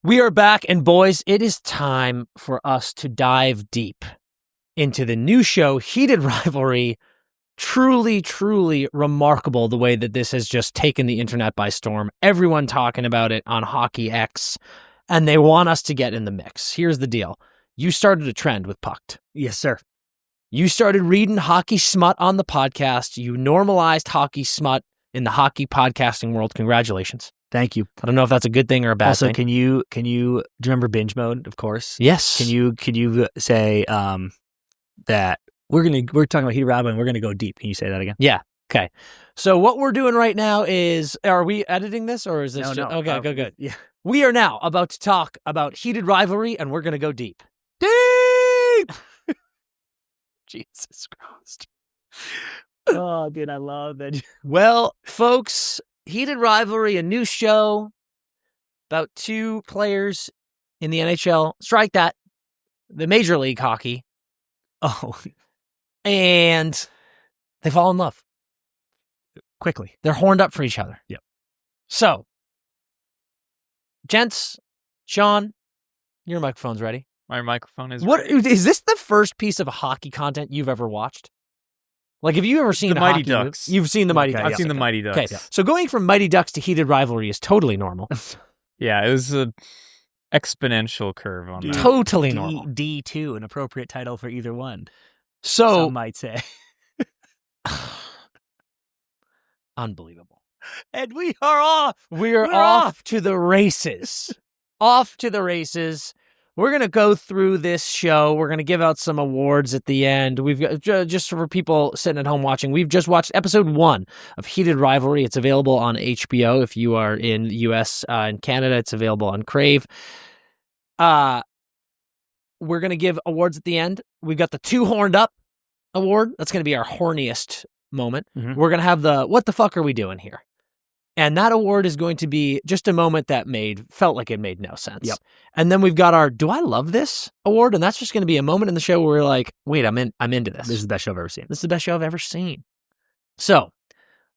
We are back, and boys, it is time for us to dive deep into the new show, Heated Rivalry. Truly, truly remarkable the way that this has just taken the internet by storm. Everyone talking about it on Hockey X, and they want us to get in the mix. Here's the deal. You started a trend with Pucked. Yes, sir. You started reading hockey smut on the podcast. You normalized hockey smut in the hockey podcasting world. Congratulations. Thank you. I don't know if that's a good thing or a bad thing. Also, can you do you remember binge mode? Of course. Yes. Can you say that we're talking about Heated Rivalry and we're gonna go deep? Can you say that again? Yeah. Okay. So what we're doing right now is, are we editing this or is this? No. Okay. Good. Yeah. We are now about to talk about Heated Rivalry, and we're going to go deep. Deep. Jesus Christ. Oh, dude, I love that. Well, folks, Heated Rivalry, a new show about two players in the NHL. Strike that. The Major League Hockey. Oh, And they fall in love. quickly. They're horned up for each other. Yep. So, gents, Sean, your microphone's ready. My microphone is What ready. is this the first piece of hockey content you've ever watched? Like, have you ever seen The a Mighty hockey movie? Ducks. You've seen the Mighty Okay, Ducks. I've seen the Mighty Ducks. Okay, so going from Mighty Ducks to Heated Rivalry is totally normal. Yeah, it was a exponential curve on that. Totally normal. D2, an appropriate title for either one. So Some might say. unbelievable. And we are off. We're off to the races. Off to the races. We're going to go through this show. We're going to give out some awards at the end. We've got, just for people sitting at home watching, we've just watched episode 1 of Heated Rivalry. It's available on HBO. If you are in the US and Canada, it's available on Crave. We're going to give awards at the end. We've got the Two Horned Up award. That's going to be our horniest moment. Mhm. We're going to have the What the fuck are we doing here? And that award is going to be just a moment that felt like it made no sense. Yep. And then we've got our Do I Love This award, and that's just going to be a moment in the show where we're like, wait, I'm into this. This is the best show I've ever seen. This is the best show I've ever seen. So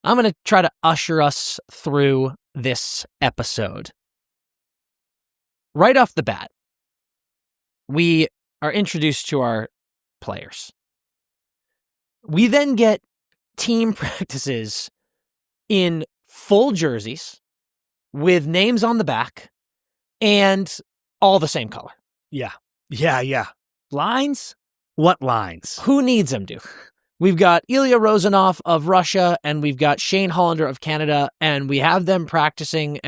I'm going to try to usher us through this episode. Right off the bat, we are introduced to our players. We then get team practices in full jerseys with names on the back and all the same color. Yeah. Lines? What lines? Who needs them, dude? We've got Ilya Rozanov of Russia, and we've got Shane Hollander of Canada, and we have them practicing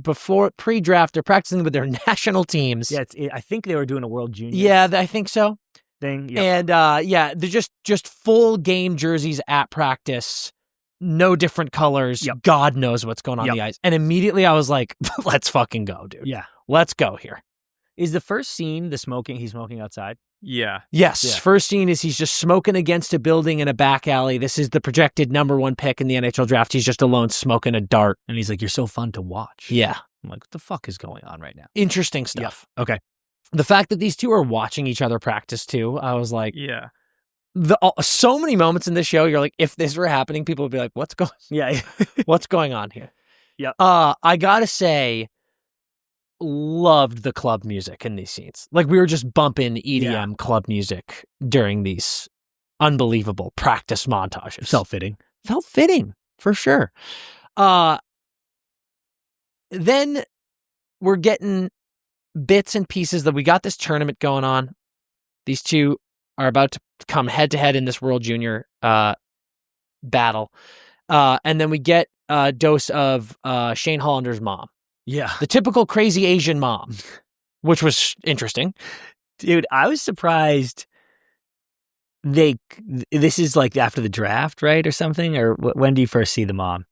before pre-draft. They're practicing with their national teams. Yeah, I think they were doing a World Junior Yeah, I think so. thing. Yep. And they're just full game jerseys at practice. No different colors. Yep. God knows what's going on Yep. the ice. And immediately I was like, let's fucking go, dude. Yeah. Let's go here. Is the first scene the smoking? He's smoking outside? Yeah. Yes. Yeah. First scene is he's just smoking against a building in a back alley. This is the projected number 1 pick in the NHL draft. He's just alone smoking a dart. And he's like, "You're so fun to watch." Yeah. I'm like, what the fuck is going on right now? Interesting stuff. Okay. The fact that these two are watching each other practice too, I was like, Yeah. so many moments in this show, you're like, if this were happening, people would be like, what's going on here? Yep. I gotta say, loved the club music in these scenes. Like, we were just bumping EDM club music during these unbelievable practice montages. Felt fitting. Felt fitting, for sure. Then we're getting bits and pieces that we got this tournament going on. These two are about to come head to head in this World Junior battle. And then we get a dose of Shane Hollander's mom. Yeah. The typical crazy Asian mom, which was interesting. Dude, I was surprised this is like after the draft, right? Or something? Or when do you first see the mom?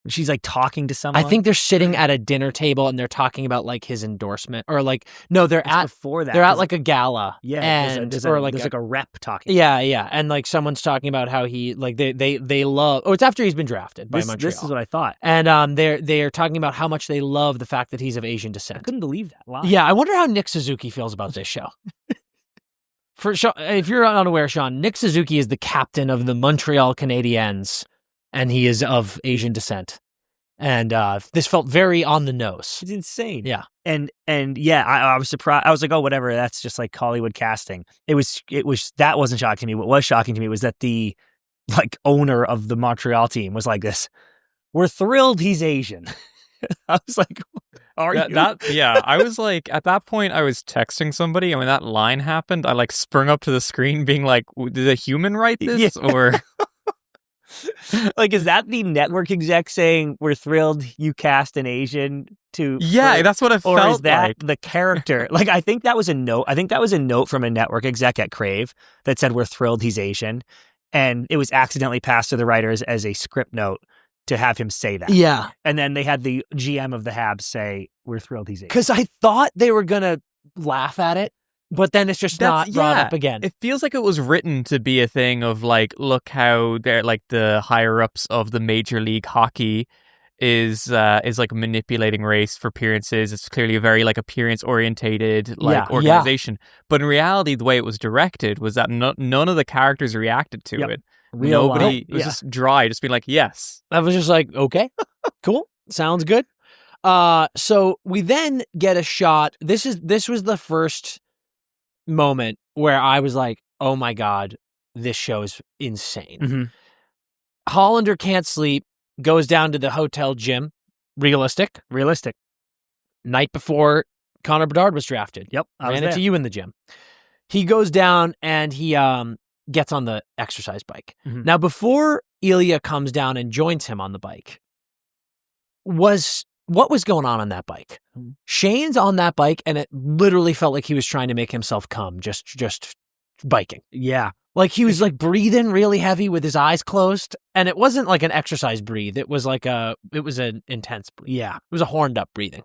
She's like talking to someone? I think they're sitting at a dinner table and they're talking about like his endorsement or like, no, they're before that. They're at like a gala. Yeah. And, there's or like a rep talking. Yeah. And like someone's talking about how he, like they love, it's after he's been drafted by Montreal. This is what I thought. And they're talking about how much they love the fact that he's of Asian I descent. couldn't believe that line. Yeah, I wonder how Nick Suzuki feels about this show. If you're unaware, Sean, Nick Suzuki is the captain of the Montreal Canadiens, and he is of Asian descent. And this felt very on the nose. It's insane. Yeah. And yeah, I was surprised. I was like, oh, whatever. That's just like Hollywood casting. It was that wasn't shocking to me. What was shocking to me was that the like owner of the Montreal team was like this. We're thrilled he's Asian. I was like, are you? I was like, at that point, I was texting somebody, and when that line happened, I like sprung up to the screen being like, did a human write this? Yeah. Or like, is that the network exec saying, we're thrilled you cast an Asian to... Yeah, that's what it felt like. Or is that like. the character? Like, I think that was a note. I think that was a note from a network exec at Crave that said, we're thrilled he's Asian. And it was accidentally passed to the writers as a script note to have him say that. Yeah. And then they had the GM of the Habs say, we're thrilled he's Asian. Because I thought they were going to laugh at it, but then it's just not brought up again. It feels like it was written to be a thing of like, look how they're like the higher ups of the Major League Hockey is like manipulating race for appearances. It's clearly a very like appearance orientated like organization. But in reality, the way it was directed was that none of the characters reacted to it. Nobody it was just dry, just being like, yes. I was just like, okay, cool, sounds good. So we then get a shot. This was the first moment where I was like, oh my God, this show is insane. Mm-hmm. Hollander can't sleep, goes down to the hotel gym. Realistic. Night before Connor Bedard was drafted. Yep. I ran into you in the gym. He goes down and he gets on the exercise bike. Mm-hmm. Now, before Ilya comes down and joins him on the bike, what was going on that bike? Shane's on that bike, and it literally felt like he was trying to make himself come, just biking. Yeah. Like he was like breathing really heavy with his eyes closed, and it wasn't like an exercise breathe. It was like it was an intense breathe. Yeah. It was a horned up breathing.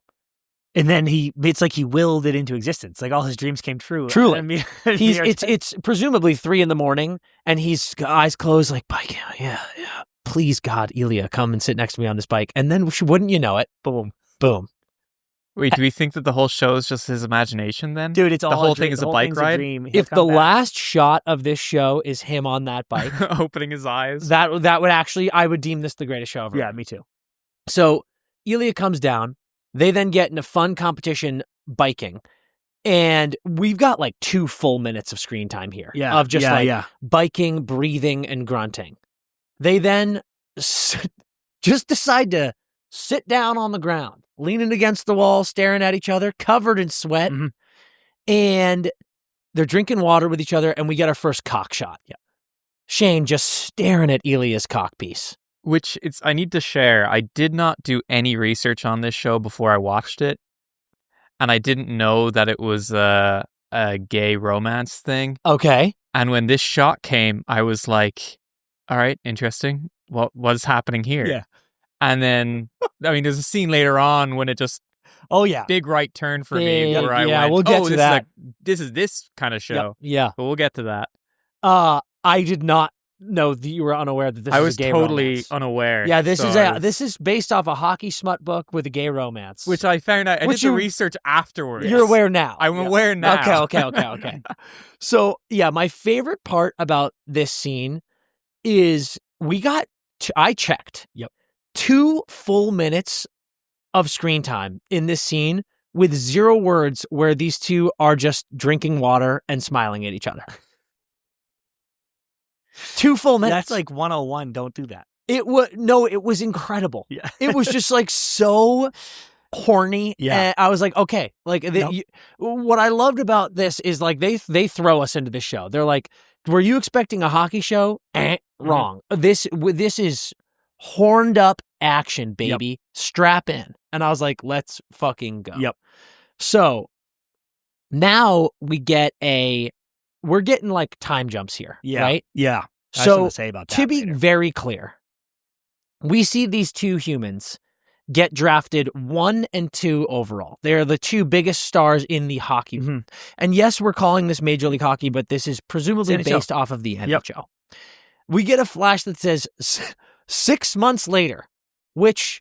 And then it's like he willed it into existence. Like all his dreams came true. Truly. I mean, it's presumably 3 a.m. and he's eyes closed, like, bike. Yeah. Please, God, Ilya, come and sit next to me on this bike. And then wouldn't you know it? Boom. Wait, do we think that the whole show is just his imagination then? Dude, it's all the whole a dream. thing is The a whole bike thing's ride? dream. If the last shot of this show is him on that bike, opening his eyes, that would actually, I would deem this the greatest show ever. Yeah, me too. So Ilya comes down. They then get in a fun competition biking. And we've got like 2 full minutes of screen time here. Yeah. Of just biking, breathing, and grunting. They then just decide to sit down on the ground, leaning against the wall, staring at each other, covered in sweat. Mm-hmm. And they're drinking water with each other, and we get our first cock shot. Yeah. Shane just staring at Ilya's cock piece. Which I need to share. I did not do any research on this show before I watched it. And I didn't know that it was a gay romance thing. Okay. And when this shot came, I was like, all right, interesting. What is happening here? Yeah. And then, I mean, there's a scene later on when it just, big right turn for me where I went, we'll get to that. This is this kind of show. Yeah. But we'll get to that. I did not know that you were unaware that this I is was a gay totally romance. unaware. Yeah, this is based off a hockey smut book with a gay romance. Which I found out. I did the research afterwards. You're aware now. I'm aware now. Okay. So, yeah, my favorite part about this scene is I checked. Yep. 2 full minutes of screen time in this scene with 0 words where these two are just drinking water and smiling at each other. 2 full minutes. That's like 101. Don't do that. It was incredible. Yeah. It was just like so horny. Yeah. And I was like, okay. Like what I loved about this is like they throw us into the show. They're like, were you expecting a hockey show? Wrong. This is horned up action, baby. Yep. Strap in. And I was like, let's fucking go. Yep. So now we're getting like time jumps here. Yeah. Right? Yeah. I So have to say about that to be later. very clear, we see these 2 humans get drafted 1 and 2 overall. They're the 2 biggest stars in the hockey. Mm-hmm. And yes, we're calling this Major League Hockey, but this is presumably NHL. based off of the NHL. Yep. We get a flash that says 6 months later, which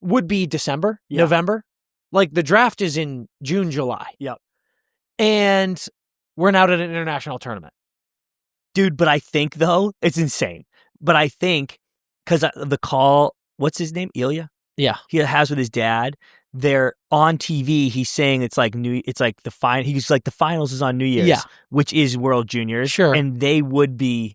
would be December, Yeah. November. Like the draft is in June, July. Yep. And we're now at an international tournament. Dude, but I think, though, it's insane. But I think, because the call, what's his name? Ilya? Yeah. he has with his dad. They're on TV. He's saying it's like the final. He's like the finals is on New Year's, Yeah. which is World Juniors. Sure. And they would be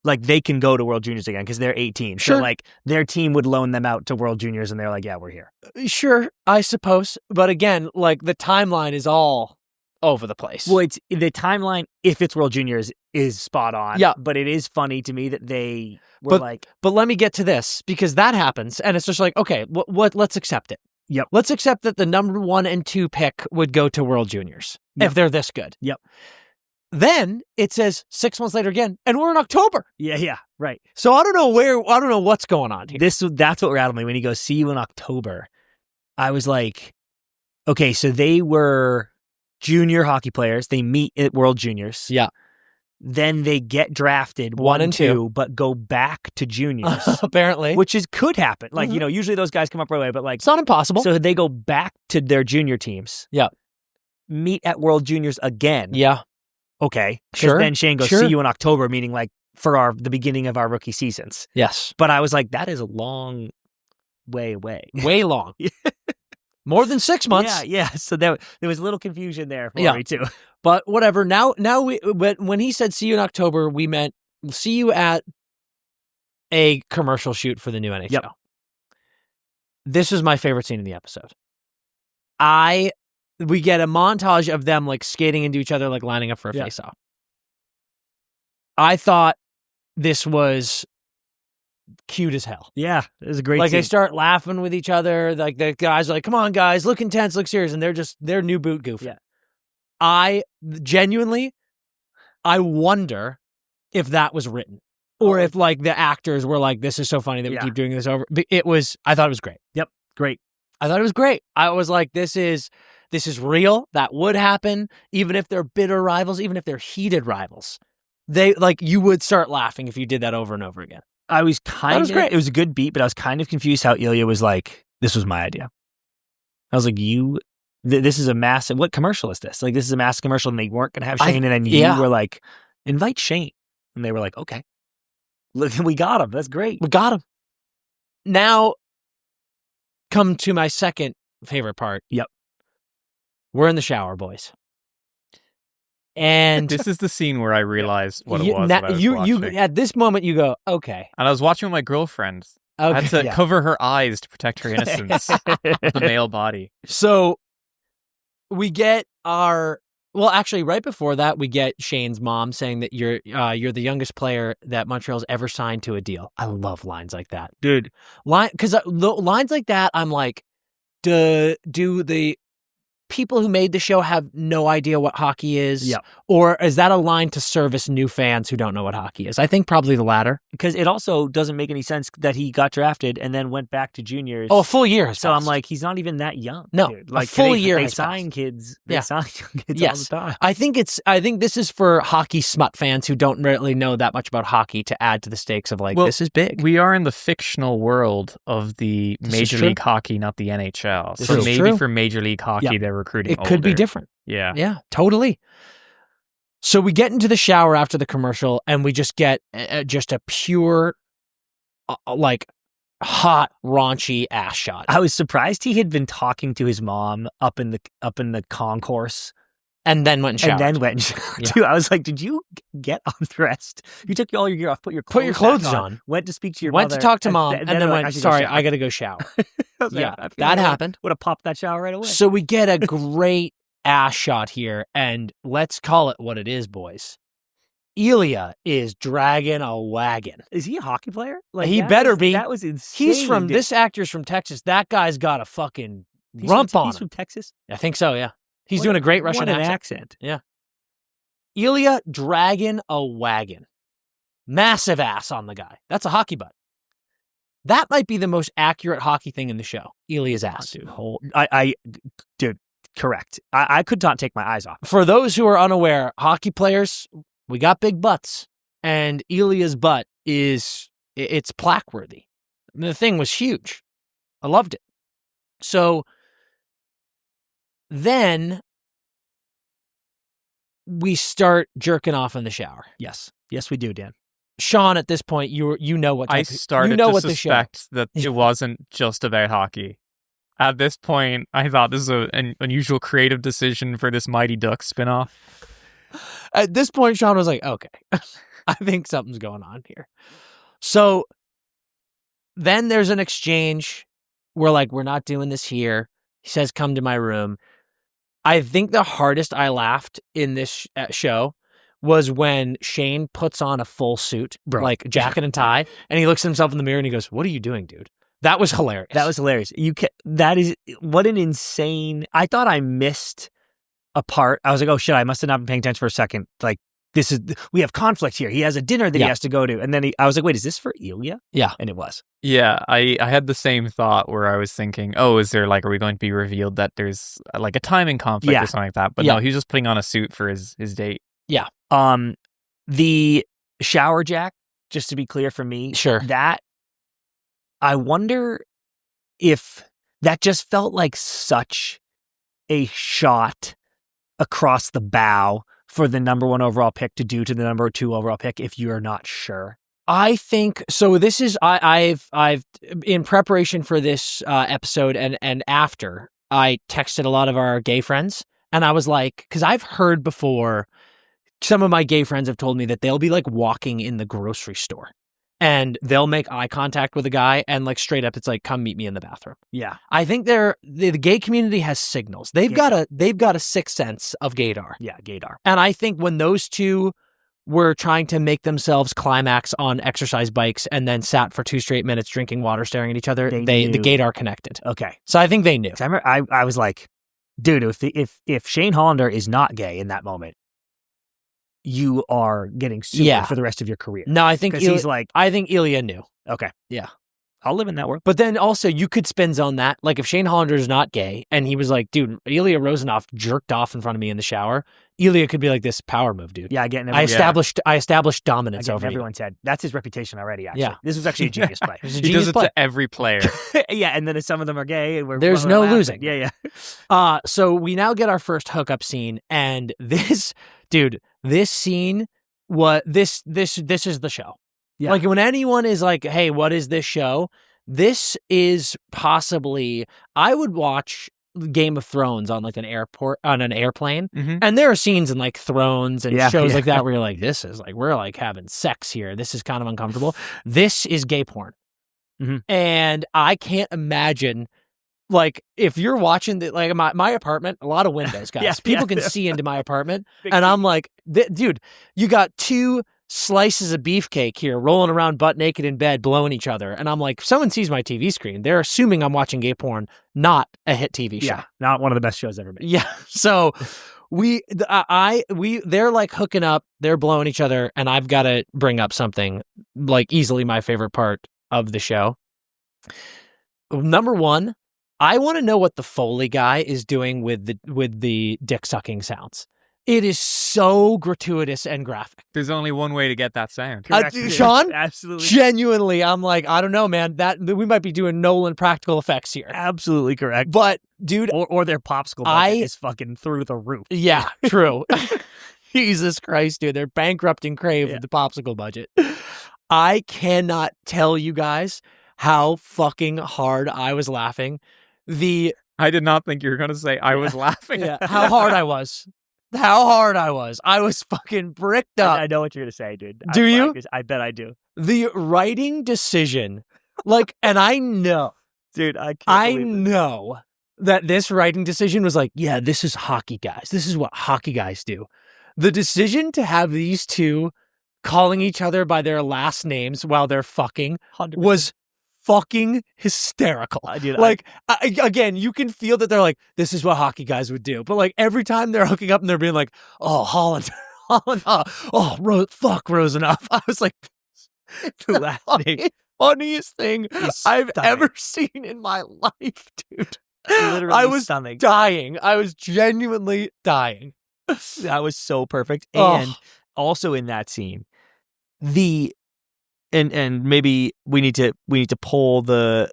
like they can go to World Juniors again because they're 18. Sure. So like their team would loan them out to World Juniors, and they're like, yeah, we're here. Sure, I suppose. But again, like the timeline is all over the place. Well, it's the timeline. If it's World Juniors, is spot on. Yeah. But it is funny to me that they were like, But let me get to this because that happens, and it's just like, okay, what? Let's accept it. Yep. Let's accept that the number 1 and 2 pick would go to World Juniors Yep. if they're this good. Yep. Then it says 6 months later again, and we're in October. yeah, right. So I don't know what's going on here. That's what rattled me when he goes, see you in October. I was like, okay, so they were junior hockey players. They meet at World Juniors. Yeah. Then they get drafted 1 and 2, but go back to juniors, Apparently, which could happen. Like, usually those guys come up right away, but like, it's not impossible. so they go back to their junior teams. Yeah. Meet at World Juniors again. Yeah. Okay. Sure. Then Shane goes, Sure. see you in October, meaning like for the beginning of our rookie seasons. Yes. But I was like, that is a long way away. Way long. More than 6 months. Yeah. So there was a little confusion there for me too. But whatever. Now when he said see you in October, we meant see you at a commercial shoot for the new NHL. Yep. This is my favorite scene in the episode. We get a montage of them like skating into each other, like lining up for a face-off. I thought this was cute as hell. Yeah, it was a great Like scene. they start laughing with each other. Like the guys are like, come on guys, look intense, look serious. And they're new boot goofy. Yeah. I genuinely, I wonder if that was written or if like the actors were like, this is so funny that we keep doing this over. I thought it was great. Yep. Great. I thought it was great. I was like, this is real. That would happen. Even if they're bitter rivals, even if they're heated rivals, you would start laughing if you did that over and over again. I was great. It was a good beat, but I was kind of confused how Ilya was like, this was my idea. I was like, this is a massive, what commercial is this? Like, this is a massive commercial and they weren't going to have Shane. And then you were like, invite Shane. And they were like, okay. Look, we got him. That's great. We got him. Now, come to my second favorite part. Yep. We're in the shower, boys. And this is the scene where I realized what it was. That I was watching. At this moment, you go, okay. And I was watching with my girlfriend. Okay. I had to cover her eyes to protect her innocence of the male body. So we get actually, right before that, we get Shane's mom saying that you're the youngest player that Montreal's ever signed to a deal. I love lines like that, dude. Because lines like that, I'm like, do the people who made the show have no idea what hockey is? Yep. Or is that a line to service new fans who don't know what hockey is? I think probably the latter. Because it also doesn't make any sense that he got drafted and then went back to juniors. Oh, a full year has So passed. I'm like, he's not even that young. No, dude. Like a full year They has sign passed. kids. Yeah. They sign young kids Yes. all the time. I think this is for hockey smut fans who don't really know that much about hockey to add to the stakes of like, this is big. We are in the fictional world of the This is Major true. League Hockey, not the NHL. This So is maybe true. for Major League Hockey, they're recruiting It could be older. different. Yeah. Yeah, totally. So we get into the shower after the commercial and we just get just a pure, like, hot, raunchy ass shot. I was surprised he had been talking to his mom up in the concourse. And then went and showered. And then went and showered too. I was like, did you get undressed? You took all your gear off, put your clothes back on. Went to speak to your went mother. to talk to mom, and and then like, went, sorry, I got to go shower. Yeah, that happened. Would have popped that shower right away. So we get a great ass shot here, and let's call it what it is, boys. Ilya is dragging a wagon. Is he a hockey player? Like He better be. That was insane. He's from, this actor's from Texas. That guy's got a fucking rump on him. He's from Texas? I think so, yeah. He's doing a great Russian what an accent. Yeah. Ilya dragging a wagon. Massive ass on the guy. That's a hockey butt. That might be the most accurate hockey thing in the show. Ilya's ass. Dude, correct. I could not take my eyes off. For those who are unaware, hockey players, we got big butts. And Ilya's butt it's plaque worthy. The thing was huge. I loved it. So then we start jerking off in the shower. Yes. Yes, we do, Dan. Sean, at this point, you know what I type started you know to what the show. suspect that it wasn't just about hockey. At this point, I thought this was an unusual creative decision for this Mighty Ducks spinoff. At this point, Sean was like, okay, I think something's going on here. So then there's an exchange. We're like, we're not doing this here. He says, come to my room. I think the hardest I laughed in this show was when Shane puts on a full suit, like jacket and tie, and he looks at himself in the mirror and he goes, what are you doing, dude? That was hilarious. That was hilarious. That is, what an insane, I thought I missed a part. I was like, oh shit, I must have not been paying attention for a second. Like, we have conflict here. He has a dinner that he has to go to. And then I was like, wait, is this for Ilya? Yeah. And it was. Yeah, I had the same thought where I was thinking, oh, is there like, are we going to be revealed that there's like a timing conflict or something like that? But no, he's just putting on a suit for his date. Yeah. The shower jack, just to be clear for me, that I wonder if that just felt like such a shot across the bow for the number 1 overall pick to do to the number 2 overall pick if you're not sure. I think so. This is I've in preparation for this episode and after, I texted a lot of our gay friends and I was like, because I've heard before, some of my gay friends have told me that they'll be like walking in the grocery store and they'll make eye contact with a guy and like straight up it's like, come meet me in the bathroom. Yeah. I think the gay community has signals. They've got a sixth sense of gaydar. Yeah, gaydar. And I think when those two were trying to make themselves climax on exercise bikes and then sat for 2 straight minutes drinking water, staring at each other, the gaydar connected. Okay. So I think they knew. I remember I was like, dude, if Shane Hollander is not gay in that moment, you are getting sued for the rest of your career. No, I think he's like, I think Ilya knew. Okay. Yeah. I'll live in that world. But then also you could spin zone that. Like if Shane Hollander is not gay and he was like, dude, Ilya Rozanoff jerked off in front of me in the shower, Ilya could be like, this power move, dude. Yeah, again, I established dominance over everyone's head. That's his reputation already, actually. Yeah. This was actually a genius play. He does it to every player. Yeah, and then some of them are gay. And there's no losing. Yeah. So we now get our first hookup scene and this scene, this is the show. Yeah. Like when anyone is like, hey, what is this show? This is possibly, I would watch Game of Thrones on like an airplane. Mm-hmm. And there are scenes in like Thrones and shows like that where you're like, this is like, we're like having sex here. This is kind of uncomfortable. This is gay porn. Mm-hmm. And I can't imagine, like, if you're watching like my apartment, a lot of windows, guys. People can see into my apartment. And I'm like, dude, you got 2 slices of beefcake here rolling around butt naked in bed blowing each other, and I'm like, if someone sees my TV screen, they're assuming I'm watching gay porn, not a hit TV show. Not one of the best shows ever made. Yeah. So they're like hooking up, they're blowing each other, and I've got to bring up something like easily my favorite part of the show. Number 1, I want to know what the Foley guy is doing with the dick sucking sounds. It is so gratuitous and graphic. There's only one way to get that sound. Sean, absolutely. Genuinely, I'm like, I don't know, man. That we might be doing Nolan practical effects here. Absolutely correct. But, dude, or their popsicle budget is fucking through the roof. Yeah, true. Jesus Christ, dude, they're bankrupting Crave with the popsicle budget. I cannot tell you guys how fucking hard I was laughing. I did not think you were going to say I was laughing. How hard I was. I was fucking bricked up. I know what you're going to say, dude. Do you? I bet I do. The writing decision, like, and I know. Dude, I know that this writing decision was like, yeah, this is hockey guys. This is what hockey guys do. The decision to have these two calling each other by their last names while they're fucking 100%. Was fucking hysterical. Again, you can feel that they're like, this is what hockey guys would do. But like every time they're hooking up and they're being like, oh, Holland, fuck Rozanoff. I was like, the last name. Funniest thing I've ever seen in my life, dude. Literally I was stunning. dying. I was genuinely dying. That was so perfect. And also in that scene, and maybe we need to poll the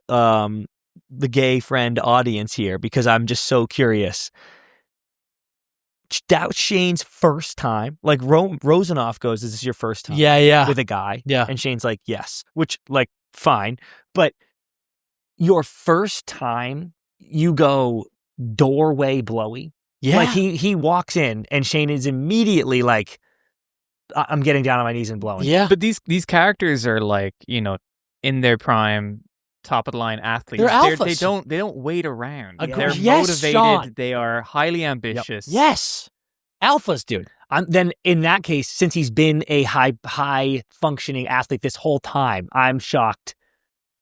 gay friend audience here because I'm just so curious. that was Shane's first time. Like Rosanoff goes, "Is this your first time?" Yeah. With a guy. Yeah. And Shane's like, "Yes," which like fine, but your first time you go doorway blowy. Yeah. Like he walks in and Shane is immediately like, I'm getting down on my knees and blowing. Yeah. But these characters are like, in their prime, top of the line athletes. They're alphas. They don't wait around. Agreed. They're Yes, motivated. Sean. They are highly ambitious. Yes. Alphas, dude. Then in that case, since he's been a high functioning athlete this whole time, I'm shocked.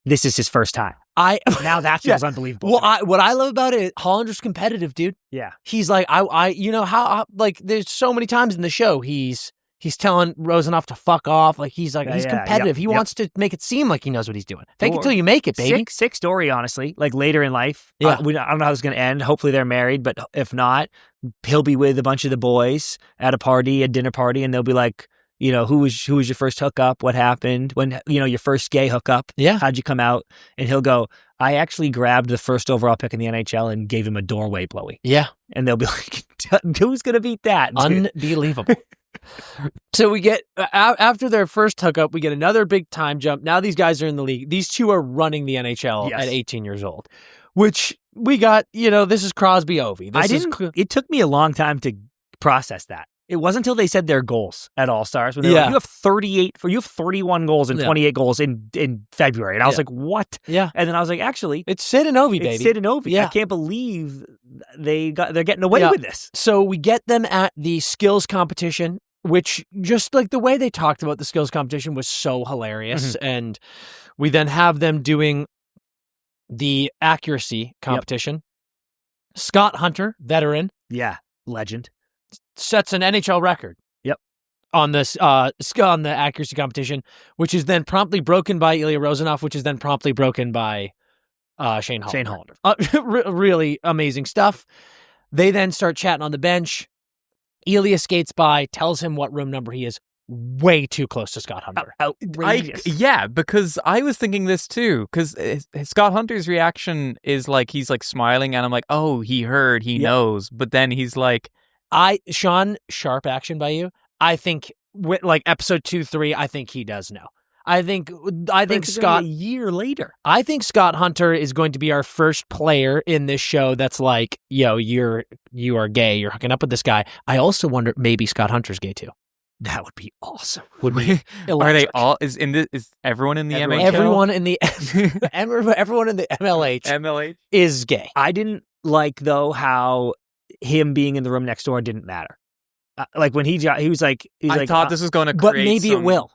This is his first time. Now that feels unbelievable. Well, what I love about it, Hollander's competitive, dude. Yeah. He's like, there's so many times in the show he's telling Rosanoff to fuck off. Like he's competitive. He wants to make it seem like he knows what he's doing. Fake it till you make it, baby. Sick story, honestly. Like later in life. Yeah. I don't know how it's going to end. Hopefully they're married, but if not, he'll be with a bunch of the boys at a dinner party, and they'll be like, who was your first hookup? What happened? When, your first gay hookup? Yeah. How'd you come out? And he'll go, I actually grabbed the first overall pick in the NHL and gave him a doorway blowy. Yeah. And they'll be like, who's going to beat that? Unbelievable. So we get, after their first hookup, we get another big time jump. Now these guys are in the league. These two are running the NHL at 18 years old, which we got, this is Crosby Ovi. It took me a long time to process that. It wasn't until they said their goals at All-Stars when they were like, you have 31 goals and 28 goals in February. And I was like, what? Yeah. And then I was like, actually, it's Sid and Ovi, baby. It's Sid and Ovi. Yeah. I can't believe they're getting away with this. So we get them at the skills competition, which just like the way they talked about the skills competition was so hilarious. Mm-hmm. And we then have them doing the accuracy competition. Yep. Scott Hunter, veteran. Yeah. Legend. Sets an NHL record. Yep. On this on the accuracy competition, which is then promptly broken by Ilya Rosanoff, which is then promptly broken by Shane Hollander. Really amazing stuff. They then start chatting on the bench. Ilya skates by, tells him what room number he is. Way too close to Scott Hunter. Outrageous. Because I was thinking this too. Because Scott Hunter's reaction is like he's like smiling, and I'm like, oh, he heard, he knows. But then he's like, Sean, sharp action by you. I think with like episode 2, 3, I think he does know. I think Scott, a year later. I think Scott Hunter is going to be our first player in this show that's like, yo, you are gay. You're hooking up with this guy. I also wonder maybe Scott Hunter's gay too. That would be awesome. Would be electric. Are they all? Is everyone in the MHL? Everyone in the everyone in the MLH is gay. I didn't like though how him being in the room next door didn't matter. Like when he was like, I thought this was going to, but maybe it will.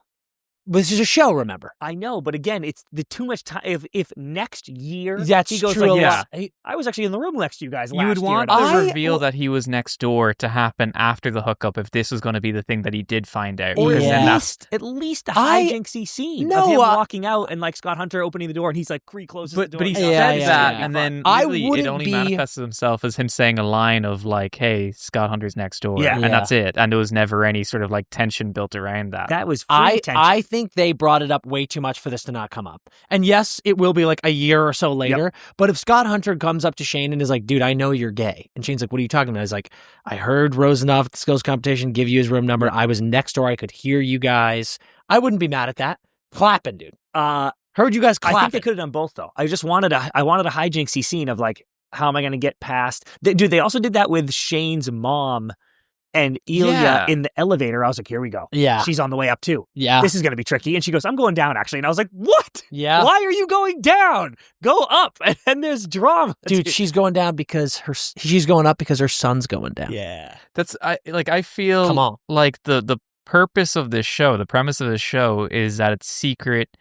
This is a show, remember? I know, but again, it's the too much time. If next year that's he goes true, like, I was actually in the room next to you guys last year. You would want the reveal that he was next door to happen after the hookup if this was going to be the thing that he did find out. Or at least a hijinksy scene of him walking out and like Scott Hunter opening the door and he's like recloses the door. But he said that, and then really it only manifested himself as him saying a line of like, hey, Scott Hunter's next door. And that's it. And there was never any sort of like tension built around that. That was free tension. I think they brought it up way too much for this to not come up. And yes, it will be like a year or so later. But if Scott Hunter comes up to Shane and is like, dude, I know you're gay. And Shane's like, what are you talking about? He's like, I heard Rosanoff at the skills competition give you his room number. I was next door. I could hear you guys. I wouldn't be mad at that. Clapping, dude. Heard you guys clapping. I think they could have done both though. I wanted a hijinksy scene of like, how am I going to get past? Dude, they also did that with Shane's mom and Ilya in the elevator. I was like, here we go. Yeah. She's on the way up too. Yeah. This is going to be tricky. And she goes, I'm going down actually. And I was like, what? Yeah. Why are you going down? Go up. And then there's drama. Dude, she's going down because she's going up because her son's going down. Yeah. I feel like the purpose of this show, the premise of this show is that it's secret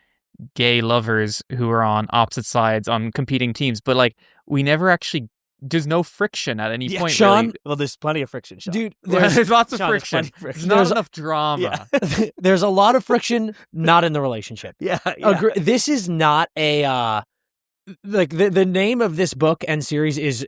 gay lovers who are on opposite sides on competing teams. But like, we never actually, there's no friction at any point. Sean, really. Well, there's plenty of friction, Sean. Dude, there's lots of Sean, friction. There's not enough drama. Yeah. There's a lot of friction, not in the relationship. Yeah. This is not a like the name of this book and series is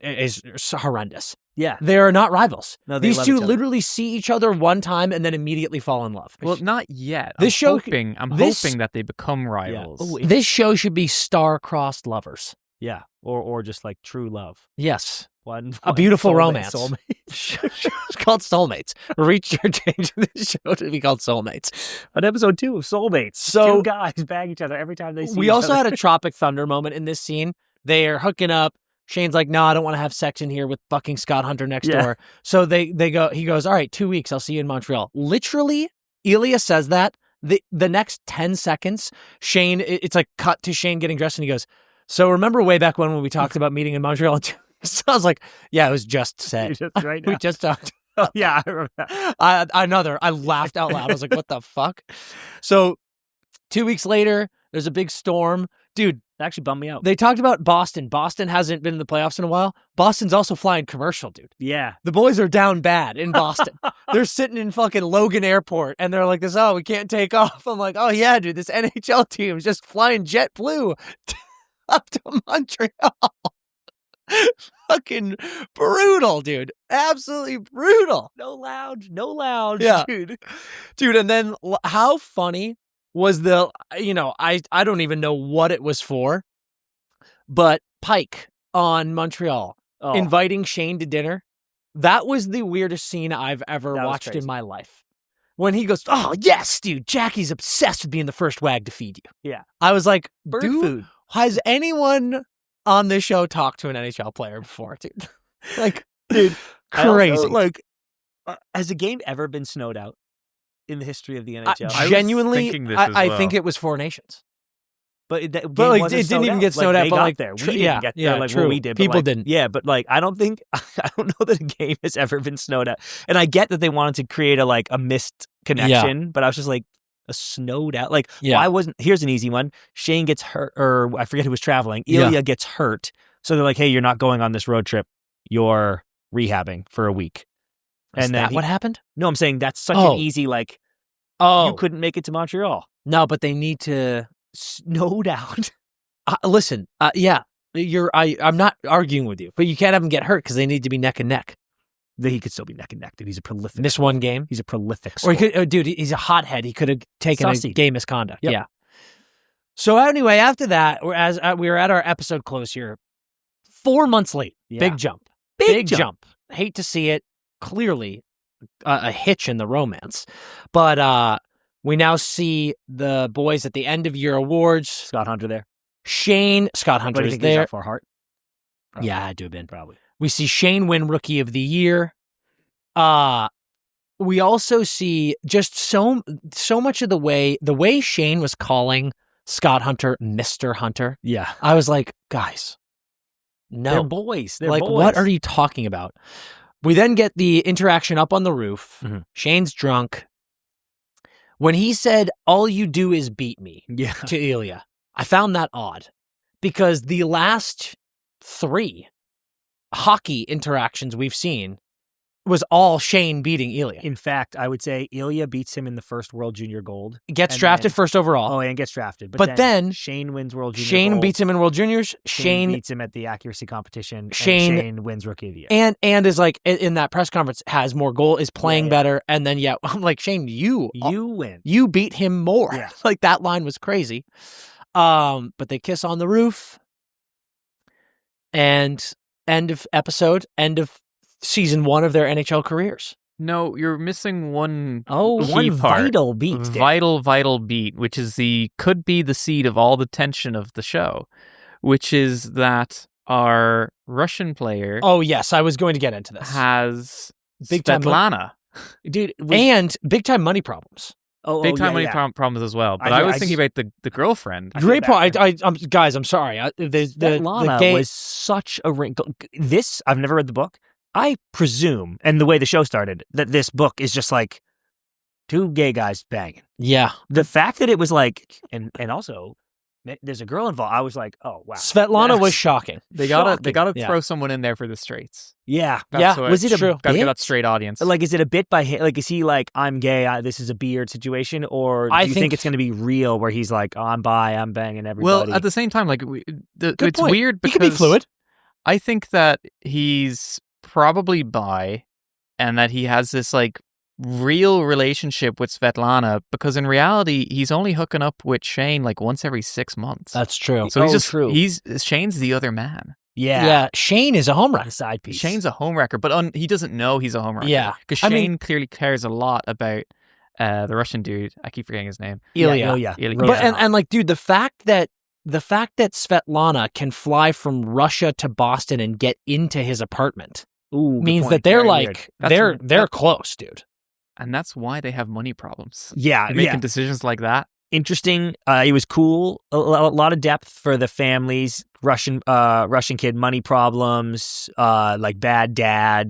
horrendous. Yeah. They are not rivals. No, these two literally see each other one time and then immediately fall in love. Well, not yet. I'm hoping that they become rivals. Yeah. This show should be star-crossed lovers. Yeah. Or just like true love. Yes. One a beautiful soulmate, romance. Soulmate. It's called Soulmates. Reach your change in this show to be called Soulmates. On episode 2 of Soulmates, So- 2 guys bang each other every time they see We each also other. had a Tropic Thunder moment in this scene. They are hooking up. Shane's like, no, I don't want to have sex in here with fucking Scott Hunter next Yeah. door. So they go, he goes, all right, 2 weeks. I'll see you in Montreal. Literally, Ilya says that. The next 10 seconds, Shane, it's like cut to Shane getting dressed and he goes, so remember way back when we talked about meeting in Montreal? So I was like, yeah, it was just said. Just right We now. just talked. Oh, yeah, I remember that. I laughed out loud. I was like, what the fuck? So 2 weeks later, there's a big storm. Dude, That actually bummed me out. they talked about Boston. Boston hasn't been in the playoffs in a while. Boston's also flying commercial, dude. Yeah. The boys are down bad in Boston. They're sitting in fucking Logan Airport and they're like this, oh, we can't take off. I'm like, oh yeah, dude, this NHL team is just flying JetBlue up to Montreal. Fucking brutal, dude. Absolutely brutal. No lounge, Yeah. dude. Dude, and then how funny was the, I don't even know what it was for, but Pike on Montreal Oh, inviting Shane to dinner. That was the weirdest scene I've ever That was watched in crazy. my life. When he goes, oh, yes, dude, Jackie's obsessed with being the first wag to feed you. Yeah. I was like, bird dude, food. has anyone on this show talked to an NHL player before, dude? Like, Dude, I also, crazy. like, has a game ever been snowed out in the history of the NHL? I was Genuinely, thinking this I, as I well. think it was Four Nations. But it, that But game like, wasn't it didn't even out. get snowed out. They But got like, there. We tr- didn't get there like true. what we did. But People like, didn't. Yeah, but like, I don't know that a game has ever been snowed out. And I get that they wanted to create a missed connection, but I was just like, a snowed out. Like, Yeah. why wasn't? Here's an easy one. Shane gets hurt, or I forget who was traveling. Ilya gets hurt, so they're like, hey, you're not going on this road trip. You're rehabbing for a week. Is And then that what happened? No, I'm saying that's such Oh. an easy Oh, you couldn't make it to Montreal. no, but they need to Snowed out. listen. Yeah, I'm not arguing with you, but you can't have them get hurt because they need to be neck and neck. He could still be neck and neck, dude. He's a prolific. Miss one game, He's a prolific. or he scorer. could. Dude, he's a hothead. He could have taken Sussy. a game misconduct. Yep. Yeah. So anyway, after that, we were at our episode close here. 4 months late. Yeah. Big jump. Big jump. Hate to see it. Clearly, a hitch in the romance, but we now see the boys at the end of year awards. Scott Hunter there. Scott Hunter What do you is think he's there. up for Hart? Probably. Yeah, I do, Ben. Probably. We see Shane win Rookie of the Year. We also see just so much of the way Shane was calling Scott Hunter Mr. Hunter. Yeah. I was like, guys, no. They're boys. They're like, boys. what are you talking about? We then get the interaction up on the roof. Mhm. Shane's drunk. When he said, all you do is beat me Yeah. to Ilya, I found that odd because the last 3 hockey interactions we've seen was all Shane beating Ilya. In fact, I would say Ilya beats him in the first World Junior Gold. Gets and drafted then- first overall. Oh, and gets drafted. But then Shane wins World Junior Shane Gold. beats him in World Juniors. Shane Shane beats him at the accuracy competition. Shane- and Shane wins Rookie of the Year. and is like in that press conference has more goal, is playing Yeah. better, and then I'm like, Shane, you win. you beat him more. Yeah. Like that line was crazy. But they kiss on the roof. And end of episode, end of season 1 of their NHL careers. No, you're missing one Oh, key One part. vital beat. Dick. vital beat, which is could be the seed of all the tension of the show, which is that our Russian player Oh yes, I was going to get into this. has Big time Svetlana. Dude. And big time money problems. Big time money yeah. problems as well. But I I, do- was I thinking about the girlfriend. I Great think point. Guys, I'm sorry. The Svetlana gay was such a wrinkle. This, I've never read the book. I presume, and the way the show started, that this book is just like 2 gay guys banging. yeah. The fact that it was like, and also, there's a girl involved. I was like, oh wow, Svetlana That's was shocking. They gotta shocking. Yeah. throw someone in there for the straights. Yeah, That's Yeah, what- was it a true. Gotta get bit? that straight audience. Like, is it a bit by him? Like, is he like, I'm gay, this is a beard situation, or do I you think think- it's going to be real, where he's like, oh, I'm bi, I'm banging everybody? well, at the same time, like Good it's point. weird He because could be fluid. I think that he's probably bi, and that he has this like real relationship with Svetlana, because in reality he's only hooking up with Shane like once every 6 months. That's true. So he's Oh, just true. he's Shane's the other man. Yeah. Shane is a home run. The side piece. Shane's a homewrecker, but he doesn't know he's a homewrecker. Yeah. Because Shane clearly cares a lot about the Russian dude. I keep forgetting his name. Ilya. Ilya. But and like, dude, the fact that Svetlana can fly from Russia to Boston and get into his apartment means that they're like they're close, dude. And that's why they have money problems. Yeah, making decisions like that. Interesting. It was cool. A lot of depth for the families. Russian kid, money problems, like bad dad,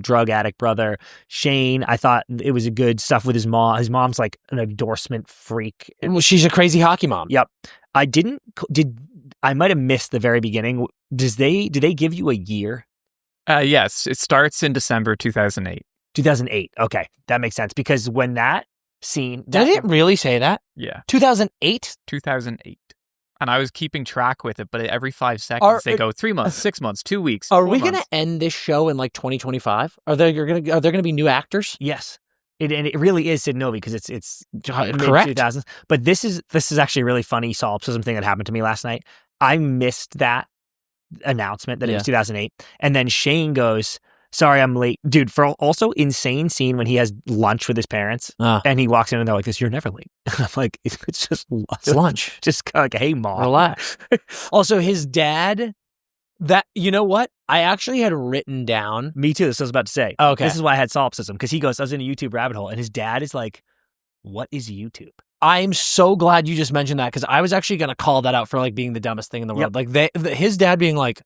drug addict brother. Shane, I thought it was a good stuff with his mom. His mom's like an endorsement freak. Well, she's a crazy hockey mom. Yep. I might have missed the very beginning. Do they give you a year? Yes, it starts in December 2008. 2008. Okay, that makes sense because when that scene, did it really say that? Yeah, 2008. 2008. And I was keeping track with it, but every 5 seconds they go 3 months, 6 months, 2 weeks. Are we going to end this show in like 2025? Are there going to be new actors? Yes. And it really is Sid Novi because it's correct. 2000s. But this is actually a really funny solipsism thing that happened to me last night. I missed that announcement that it was 2008. And then Shane goes, sorry, I'm late. Dude, for also insane scene when he has lunch with his parents and he walks in and they're like, you're never late. I'm like, it's just lunch. Just kind of like, hey, mom. Relax. Also, his dad, you know what? I actually had written down. Me too. This I was about to say. Okay. This is why I had solipsism because he goes, I was in a YouTube rabbit hole and his dad is like, what is YouTube? I'm so glad you just mentioned that because I was actually going to call that out for like being the dumbest thing in the world. Like his dad being like,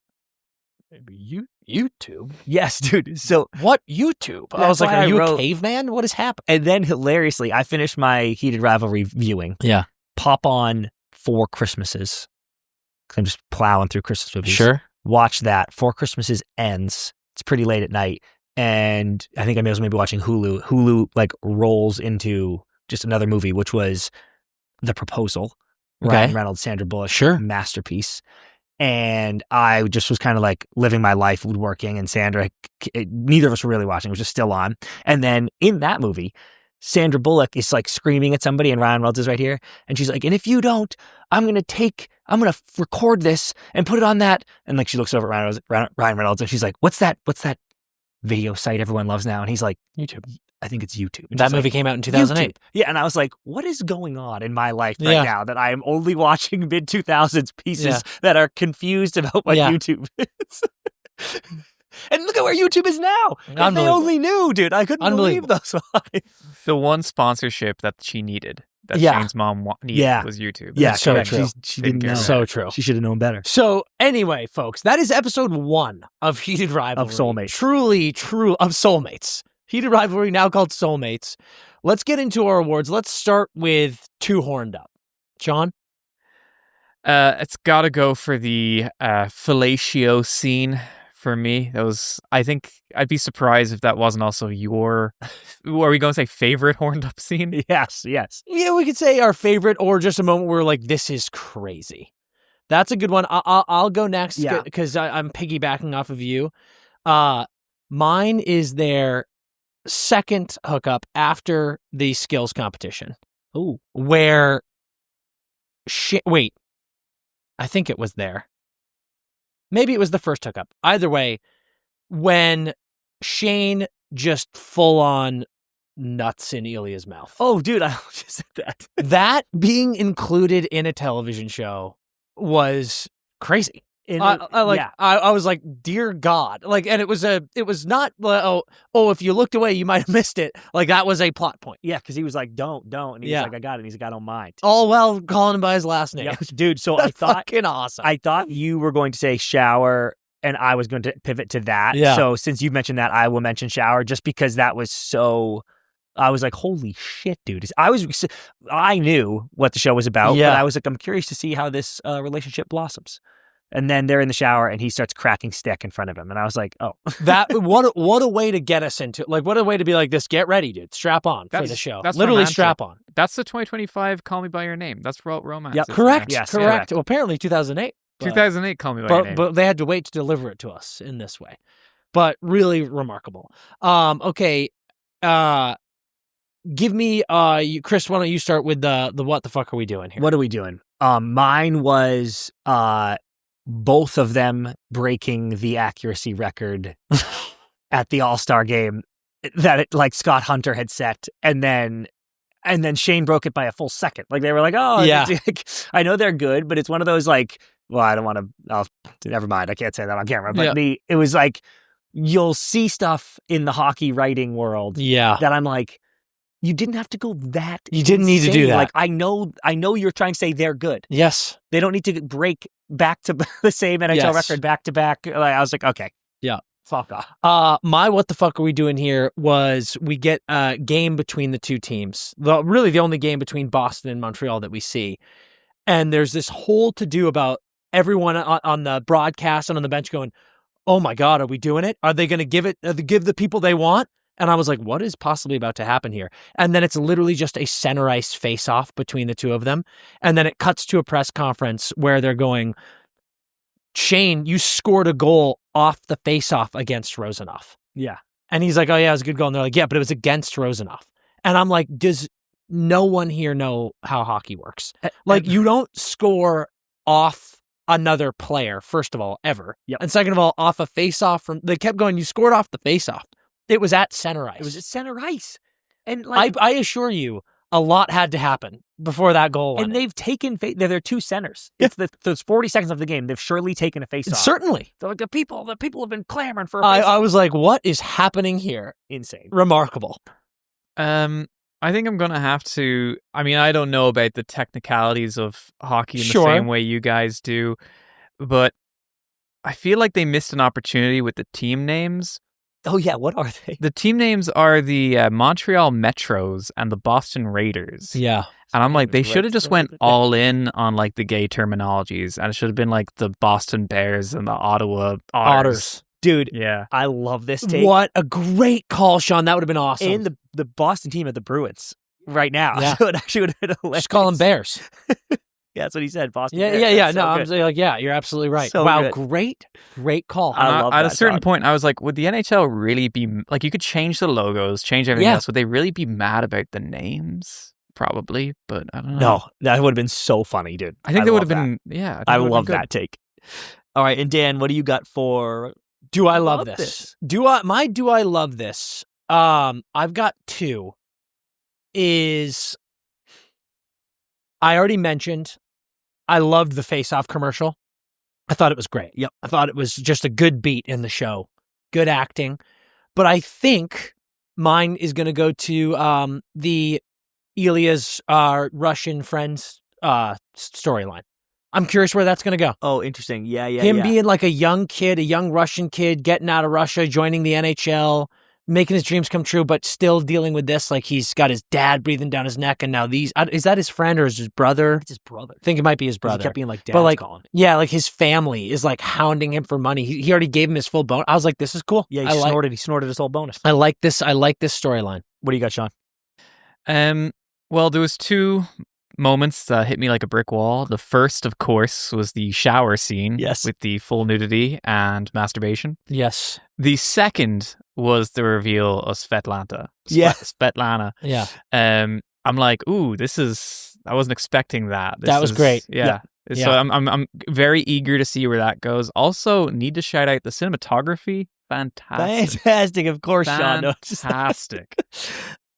YouTube? Yes, dude. So what YouTube? I was like, are you a caveman? What has happened? And then hilariously, I finished my Heated Rivalry viewing. Yeah. Pop on 4 Christmases. I'm just plowing through Christmas movies. Sure. Watch that. 4 Christmases ends. It's pretty late at night. And I think I was maybe watching Hulu. Hulu like rolls into just another movie, which was The Proposal. Okay. Ryan Reynolds, Sandra Bullock. Sure. Masterpiece. And I just was kind of like living my life, woodworking, and Sandra, neither of us were really watching. It was just still on. And then in that movie, Sandra Bullock is like screaming at somebody and Ryan Reynolds is right here. And she's like, and if you don't, I'm going to record this and put it on that. And like she looks over at Ryan Reynolds and she's like, what's that video site everyone loves now? And he's like, YouTube. I think it's YouTube. That movie came out in 2008. YouTube. Yeah, and I was like, what is going on in my life right now that I am only watching mid-2000s pieces that are confused about what YouTube is? And look at where YouTube is now. If they only knew, dude. I couldn't believe those lines. The one sponsorship that she needed, that Shane's mom needed, was YouTube. Yeah, so true. She didn't know. So true. She should have known better. So anyway, folks, that is episode 1 of Heated Rivalry. Of Soulmates. Truly true of Soulmates. Heated Rivalry, now called Soulmates. Let's get into our awards. Let's start with Too Horned Up. John? It's got to go for the fellatio scene for me. That was, I think, I'd be surprised if that wasn't also your, are we going to say favorite horned up scene? Yes. Yeah, we could say our favorite or just a moment where we're like, this is crazy. That's a good one. I'll go next because I'm piggybacking off of you. Mine is their second hookup after the skills competition. Oh, where I think it was there. Maybe it was the first hookup. Either way, when Shane just full on nuts in Ilya's mouth. Oh, dude, I just said that. That being included in a television show was crazy. I was like, dear God. Like, and it was not, if you looked away, you might have missed it. Like, that was a plot point. Yeah, because he was like, don't. And he's like, I got it. And he's like, I don't mind. All while calling him by his last name. Yeah. Dude, so I thought, fucking awesome. I thought you were going to say shower and I was going to pivot to that. Yeah. So since you've mentioned that, I will mention shower just because that was so, I was like, holy shit, dude. I knew what the show was about, but I was like, I'm curious to see how this relationship blossoms. And then they're in the shower and he starts cracking stick in front of him. And I was like, oh. What a way to get us into, like, what a way to be like this. Get ready, dude. Strap on for the show. That's literally romantic. Strap on. That's the 2025 Call Me By Your Name. That's romance. Yeah, correct. Yes, correct. Well, apparently 2008. 2008 Call Me By Your Name. But they had to wait to deliver it to us in this way. But really remarkable. Okay. Give me, Chris, why don't you start with the what the fuck are we doing here? What are we doing? Mine was both of them breaking the accuracy record at the All-Star game that Scott Hunter had set, and then Shane broke it by a full second. Like, they were like, oh, Yeah. I know they're good, but it's one of those like, well, I don't want to, never mind. I can't say that on camera. But it was like, you'll see stuff in the hockey writing world that I'm like, you didn't have to go that You didn't need to do that. Like, I know you're trying to say they're good. Yes. They don't need to break back to the same NHL record back to back. Like, I was like, okay. Yeah. Fuck off. My what the fuck are we doing here was we get a game between the two teams. Really the only game between Boston and Montreal that we see. And there's this whole to-do about everyone on the broadcast and on the bench going, oh my God, are we doing it? Are they going to give the people they want? And I was like, what is possibly about to happen here? And then it's literally just a center ice face-off between the two of them. And then it cuts to a press conference where they're going, Shane, you scored a goal off the face-off against Rozanoff. Yeah. And he's like, oh yeah, it was a good goal. And they're like, yeah, but it was against Rozanoff. And I'm like, does no one here know how hockey works? Like, you don't score off another player, first of all, ever. Yep. And second of all, off a face-off from, they kept going, you scored off the face-off. It was at center ice. It was at center ice. And like, I assure you, a lot had to happen before that goal went. And they've taken, they're two centers. It's those 40 seconds of the game. They've surely taken a face-off. Certainly. So like the people have been clamoring for a face-off. I was like, what is happening here? Insane. Remarkable. I think I'm going to have to, I mean, I don't know about the technicalities of hockey in the same way you guys do, but I feel like they missed an opportunity with the team names. Oh, yeah. What are they? The team names are the Montreal Metros and the Boston Raiders. Yeah. And I'm like, they should have just went all in on like the gay terminologies, and it should have been like the Boston Bears and the Ottawa Otters. Dude, yeah. I love this take. What a great call, Sean. That would have been awesome. And the Boston team at the Bruins right now. Yeah. So it actually would have been hilarious. Just call them Bears. Yeah, that's what he said. Boston. Yeah, Bears. yeah. That's No, so I'm good. saying, like, yeah, you're absolutely right. So wow, good. great call. I love at that, a certain dog. point, I was like, would the NHL really be like? You could change the logos, change everything else. Would they really be mad about the names? Probably, but I don't know. No, that would have been so funny, dude. I think they would have love been. Yeah, I love that take. All right, and Dan, what do you got for? Do I love this? Do I love this? I've got two. Is I already mentioned I loved the face-off commercial. I thought it was great. Yep. I thought it was just a good beat in the show. Good acting. But I think mine is going to go to the Ilya's Russian friends storyline. I'm curious where that's going to go. Oh, interesting. Yeah. Him being like a young kid, a young Russian kid, getting out of Russia, joining the NHL, making his dreams come true, but still dealing with this. Like, he's got his dad breathing down his neck, and now is that his friend or is his brother? It's his brother. I think it might be his brother. He kept being like, but like, calling. yeah, like his family is like hounding him for money. He already gave him his full bonus. I was like, this is cool. Yeah, he snorted his whole bonus. I like this storyline. What do you got, Sean? Well, there was two moments that hit me like a brick wall. The first, of course, was the shower scene. Yes. With the full nudity and masturbation. Yes. The second was the reveal of Svetlana. Yeah. Svetlana. Yeah. I'm like, ooh, I wasn't expecting that. That was great. Yeah. So I'm very eager to see where that goes. Also, need to shout out the cinematography. Fantastic. Of course, Sean. Fantastic.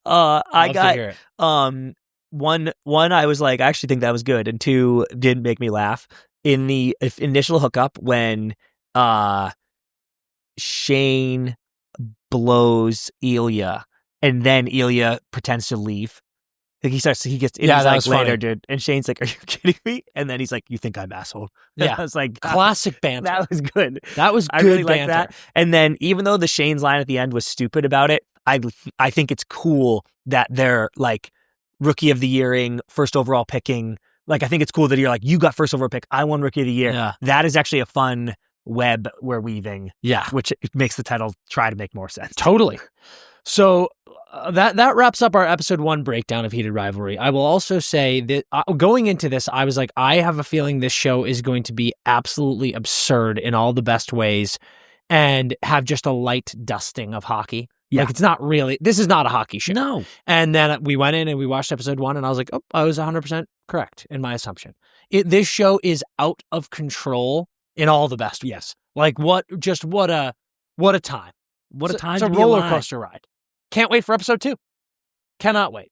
I got one I was like, I actually think that was good, and two didn't make me laugh. In the initial hookup when Shane blows Ilya and then Ilya pretends to leave. Like he gets in his like later, funny. dude. And Shane's like, are you kidding me? And then he's like, you think I'm asshole? Yeah. I was like, classic banter. That was good. That was good. I really banter. like that. And then even though the Shane's line at the end was stupid about it, I think it's cool that they're like rookie of the yearing, first overall picking. Like, I think it's cool that you're like, you got first overall pick, I won rookie of the year. Yeah. That is actually a fun web we're weaving. Yeah. Which makes the title try to make more sense. Totally. So that wraps up our episode 1 breakdown of Heated Rivalry. I will also say that going into this, I was like, I have a feeling this show is going to be absolutely absurd in all the best ways and have just a light dusting of hockey. Yeah. Like, it's not really, this is not a hockey show. No. And then we went in and we watched episode 1 and I was like, oh, I was 100% correct in my assumption. This show is out of control in all the best ways. Like what a time. What a time It's to a be roller alive. coaster ride. Can't wait for episode 2. Cannot wait.